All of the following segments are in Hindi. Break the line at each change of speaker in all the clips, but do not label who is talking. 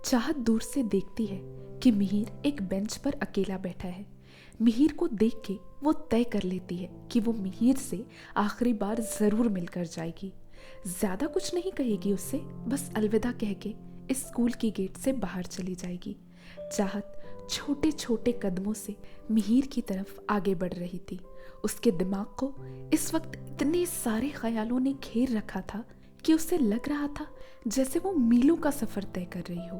चाहत दूर से देखती है कि मिहिर एक बेंच पर अकेला बैठा है। मिहिर को देख के वो तय कर लेती है कि वो मिहिर से आखिरी बार जरूर मिलकर जाएगी। ज्यादा कुछ नहीं कहेगी उससे, बस अलविदा कह के इस स्कूल की गेट से बाहर चली जाएगी। चाहत छोटे छोटे कदमों से मिहिर की तरफ आगे बढ़ रही थी। उसके दिमाग को इस वक्त इतने सारे ख्यालों ने घेर रखा था कि उसे लग रहा था जैसे वो मीलों का सफर तय कर रही हो।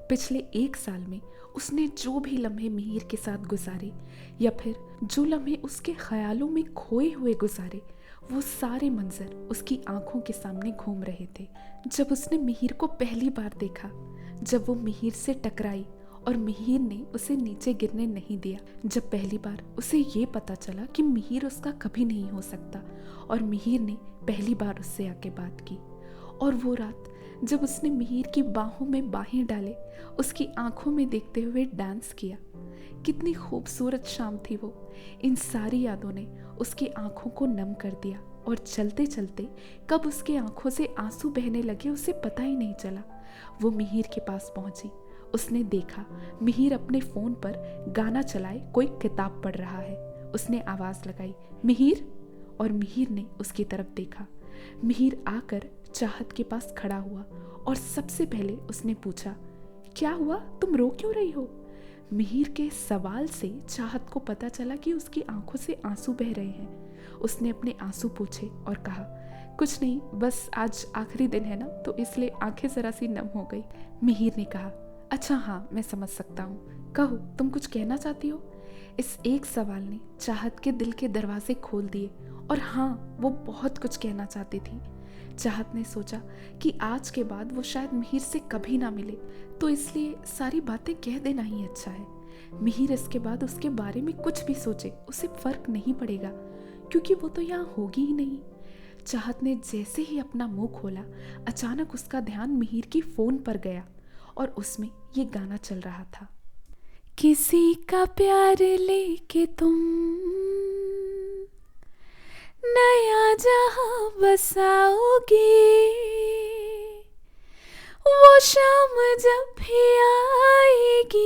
पिछले 1 साल में उसने जो भी लम्हे मिहिर के साथ गुजारे या फिर जो लम्हे उसके ख्यालों में खोए हुए गुजारे, वो सारे मंजर उसकी आंखों के सामने घूम रहे थे। जब उसने मिहिर को पहली बार देखा, जब वो मिहिर से टकराई और मिहिर ने उसे नीचे गिरने नहीं दिया, जब पहली बार उसे ये पता चला कि मिहिर उसका कभी नहीं हो सकता और मिहिर ने पहली बार उससे आके बात की, और वो रात जब उसने मिहिर की बाहों में बाहें डाले, उसकी आंखों में देखते हुए डांस किया, कितनी खूबसूरत शाम थी वो। इन सारी यादों ने उसकी आंखों को नम कर दिया और चलते चलते कब उसके आंखों से आंसू बहने लगे उसे पता ही नहीं चला। वो मिहिर के पास पहुंची। उसने देखा मिहिर अपने फोन पर गाना चलाए कोई किताब पढ़ रहा है। उसने आवाज लगाई, मिहिर, और मिहिर ने उसकी तरफ देखा। मिहिर आकर चाहत के पास खड़ा हुआ और सबसे पहले उसने पूछा, क्या हुआ, तुम रो क्यों रही हो? मिहिर के सवाल से चाहत को पता चला कि उसकी आंखों से आंसू बह रहे हैं। उसने अपने आंसू पोंछे और कहा, कुछ नहीं, बस आज आखिरी दिन है ना, तो इसलिए आंखें जरा सी नम हो गई। मिहिर ने कहा, अच्छा हाँ, मैं समझ सकता हूँ, कहो तुम कुछ कहना चाहती हो? इस एक सवाल ने चाहत के दिल के दरवाजे खोल दिए और हाँ, वो बहुत कुछ कहना चाहती थी। चाहत ने सोचा कि आज के बाद वो शायद मिहिर से कभी ना मिले, तो इसलिए सारी बातें कह देना ही अच्छा है। मिहिर इसके बाद उसके बारे में कुछ भी सोचे उसे फर्क नहीं पड़ेगा, क्योंकि वो तो यहाँ होगी ही नहीं। चाहत ने जैसे ही अपना मुंह खोला, अचानक उसका ध्यान मिहिर की फोन पर गया और उसमें ये गाना चल रहा था, किसी का प्यार लेके तुम नया जहां बसाओगे, वो शाम जब भी आएगी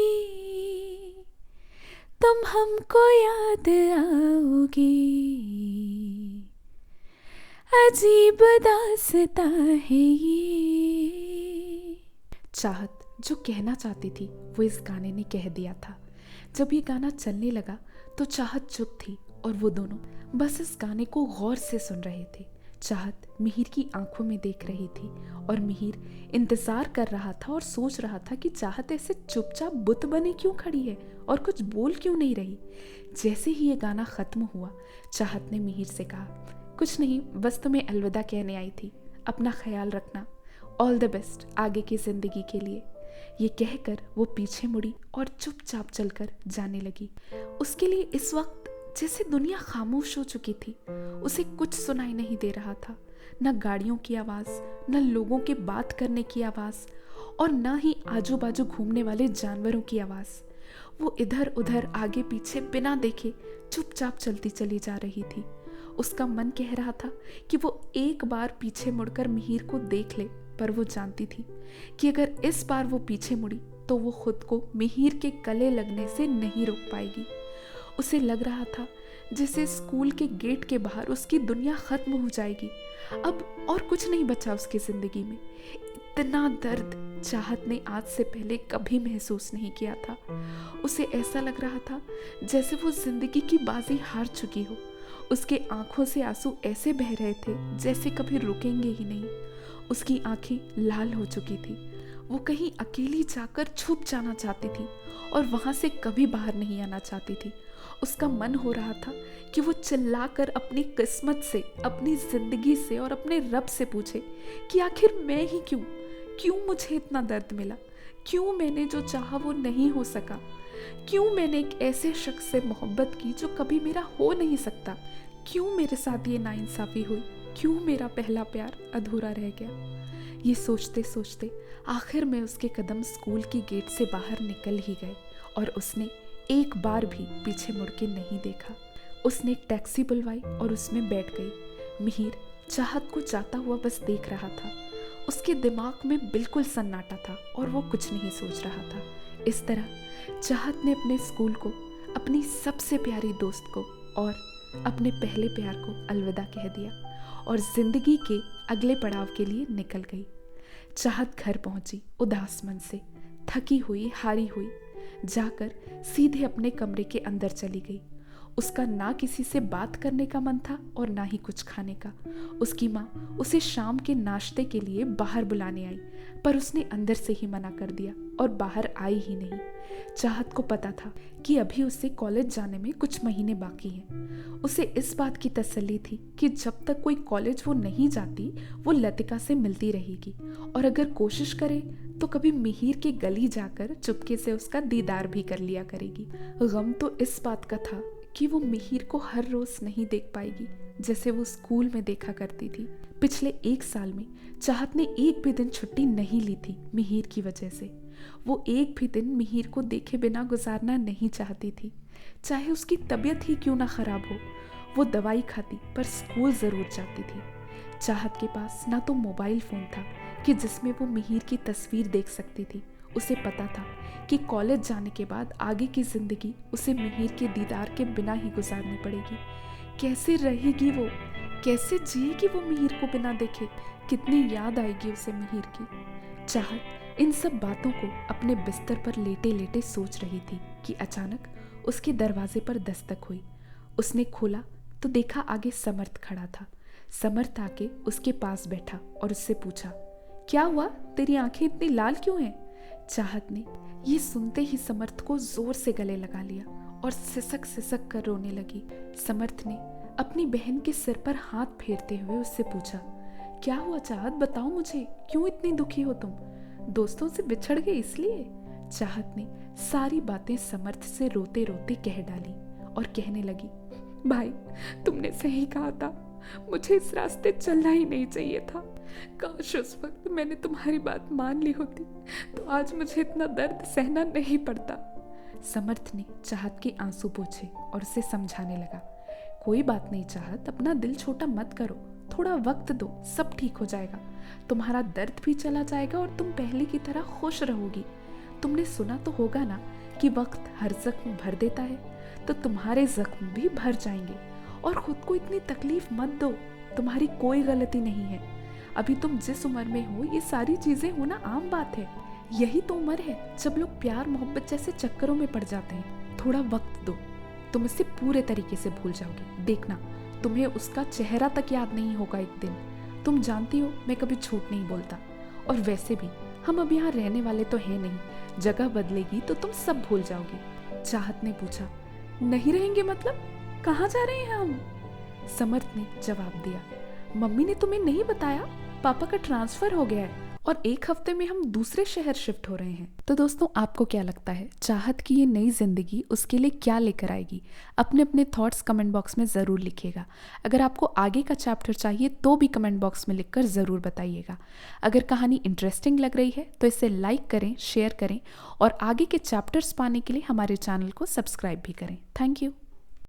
तुम हमको याद आओगी। अजीब दास्ता है ये। चाहत जो कहना चाहती थी वो इस गाने ने कह दिया था। जब ये गाना चलने लगा तो चाहत चुप थी और वो दोनों बस इस गाने को गौर से सुन रहे थे। चाहत मिहिर की आंखों में देख रही थी और मिहिर इंतजार कर रहा था और सोच रहा था कि चाहत ऐसे चुपचाप बुत बने क्यों खड़ी है और कुछ बोल क्यों नहीं रही। जैसे ही ये गाना खत्म हुआ, चाहत ने मिहिर से कहा, कुछ नहीं, बस तुम्हें अलविदा कहने आई थी, अपना ख्याल रखना, ऑल द बेस्ट आगे की जिंदगी के लिए। ये कहकर वो पीछे मुड़ी और चुपचाप चलकर जाने लगी। उसके लिए इस वक्त जैसे दुनिया खामोश हो चुकी थी। उसे कुछ सुनाई नहीं दे रहा था, न गाड़ियों की आवाज, न लोगों के बात करने की आवाज, और न ही आजू बाजू घूमने वाले जानवरों की आवाज। वो इधर उधर आगे पीछे बिना देखे चुपचाप चलती चली जा रही थी। उसका मन कह रहा था कि वो एक बार पीछे मुड़कर मिहिर को देख ले, पर वो जानती थी कि अगर इस बार वो पीछे मुड़ी तो वो खुद को मिहिर के गले लगने से नहीं रोक पाएगी। उसे लग रहा था जैसे स्कूल के गेट के बाहर उसकी दुनिया खत्म हो जाएगी। अब और कुछ नहीं बचा उसकी जिंदगी में। इतना दर्द चाहत ने आज से पहले कभी महसूस नहीं किया था। उसे ऐसा लग रहा था जैसे वो जिंदगी की बाजी हार चुकी हो। उसके आंखों से आंसू ऐसे बह रहे थे जैसे कभी रुकेंगे ही नहीं। उसकी आंखें लाल हो चुकी थी। वो कहीं अकेली जाकर छुप जाना चाहती थी और वहां से कभी बाहर नहीं आना चाहती थी। उसका मन हो रहा था कि वो चिल्लाकर अपनी किस्मत से, अपनी जिंदगी से और अपने रब से पूछे कि आखिर मैं ही क्यों मुझे इतना दर्द मिला, क्यों मैंने जो चाहा वो नहीं हो सका, क्यों मैंने एक ऐसे शख्स से मोहब्बत की जो कभी मेरा हो नहीं सकता, क्यों मेरे साथ ये नाइंसाफी हुई, क्यों मेरा पहला प्यार अधूरा रह गया। ये सोचते सोचते आखिर में उसके कदम स्कूल की गेट से बाहर निकल ही गए और उसने एक बार भी पीछे मुड़ के नहीं देखा। उसने एक टैक्सी बुलवाई और उसमें बैठ गई। मिहिर चाहत को जाता हुआ बस देख रहा था। उसके दिमाग में बिल्कुल सन्नाटा था और वो कुछ नहीं सोच रहा था। इस तरह चाहत ने अपने स्कूल को, अपनी सबसे प्यारी दोस्त को और अपने पहले प्यार को अलविदा कह दिया और जिंदगी के अगले पड़ाव के लिए निकल गई। चाहत घर पहुंची उदास मन से, थकी हुई, हारी हुई, जाकर सीधे अपने कमरे के अंदर चली गई। उसका ना किसी से बात करने का मन था और ना ही कुछ खाने का। उसकी माँ उसे शाम के नाश्ते के लिए बाहर बुलाने आई, पर उसने अंदर से ही मना कर दिया और बाहर आई ही नहीं। चाहत को पता था कि अभी उसे कॉलेज जाने में कुछ महीने बाकी हैं। उसे इस बात की तसल्ली थी कि जब तक कोई कॉलेज वो नहीं जाती, वो लतिका से मिलती रहेगी और अगर कोशिश करे तो कभी मिहिर के गली जाकर चुपके से उसका दीदार भी कर लिया करेगी। गम तो इस बात का था कि वो मिहिर को हर रोज नहीं देख पाएगी जैसे वो स्कूल में देखा करती थी। पिछले 1 साल में चाहत ने एक भी दिन छुट्टी नहीं ली थी मिहिर की वजह से। वो एक भी दिन मिहिर को देखे बिना गुजारना नहीं चाहती थी, चाहे उसकी तबीयत ही क्यों ना खराब हो। वो दवाई खाती पर स्कूल जरूर जाती थी। चाहत के पास ना तो मोबाइल फोन था कि जिसमें वो मिहिर की तस्वीर देख सकती थी। उसे पता था कि कॉलेज जाने के बाद आगे की जिंदगी उसे मिहिर के दीदार के बिना ही गुजारनी पड़ेगी। कैसे रहेगी वो, कैसे जिएगी वो मिहिर को बिना देखे, कितनी याद आएगी उसे मिहिर की। चाहत इन सब बातों को अपने बिस्तर पर लेटे लेटे सोच रही थी कि अचानक उसके दरवाजे पर दस्तक हुई। उसने खोला तो देखा आगे समर्थ खड़ा था। समर्थ आके उसके पास बैठा और उससे पूछा, क्या हुआ, तेरी आंखें इतनी लाल क्यों हैं? चाहत ने ये सुनते ही समर्थ को जोर से गले लगा लिया और सिसक सिसक कर रोने लगी। समर्थ ने अपनी बहन के सिर पर हाथ फेरते हुए उससे पूछा, क्या हुआ चाहत, बताओ मुझे, क्यों इतनी दुखी हो तुम? दोस्तों से बिछड़ गए इसलिए? चाहत ने सारी बातें समर्थ से रोते रोते कह डाली और कहने लगी, भाई तुमने सही कहा था, मुझे इस रास्ते चलना ही नहीं चाहिए था। काश उस वक्त मैंने तुम्हारी बात मान ली होती तो आज मुझे इतना दर्द सहना नहीं पड़ता। समर्थ ने चाहत के आंसू पोंछे और उसे समझाने लगा, कोई बात नहीं चाहत, अपना दिल छोटा मत करो, थोड़ा वक्त दो, सब ठीक हो जाएगा। तुम्हारा दर्द भी चला जाएगा और तुम पहले की तरह खुश रहोगी। तुमने सुना तो होगा ना कि वक्त हर जख्म भर देता है, तो तुम्हारे जख्म भी भर जाएंगे। और खुद को इतनी तकलीफ मत दो, तुम्हारी कोई गलती नहीं है। अभी तुम जिस उम्र में हो ये सारी चीजें होना आम बात है। यही तो उम्र है जब लोग प्यार मोहब्बत जैसे चक्करों में पड़ जाते हैं। थोड़ा वक्त दो, तुम इसे पूरे तरीके से भूल जाओगे। देखना, तुम्हें उसका चेहरा तक याद नहीं होगा एक दिन। तुम जानती हो मैं कभी झूठ नहीं बोलता, और वैसे भी हम अब यहाँ रहने वाले तो हैं नहीं, जगह बदलेगी तो तुम सब भूल जाओगी। चाहत ने पूछा, नहीं रहेंगे मतलब, कहाँ जा रहे हैं हम? समर्थ ने जवाब दिया, मम्मी ने तुम्हें नहीं बताया, पापा का ट्रांसफर हो गया है और 1 हफ्ते में हम दूसरे शहर शिफ्ट हो रहे हैं। तो दोस्तों, आपको क्या लगता है चाहत की ये नई जिंदगी उसके लिए क्या लेकर आएगी? अपने अपने थॉट्स कमेंट बॉक्स में ज़रूर लिखिएगा। अगर आपको आगे का चैप्टर चाहिए तो भी कमेंट बॉक्स में लिखकर ज़रूर बताइएगा। अगर कहानी इंटरेस्टिंग लग रही है तो इसे लाइक करें, शेयर करें और आगे के चैप्टर्स पाने के लिए हमारे चैनल को सब्सक्राइब भी करें। Thank you.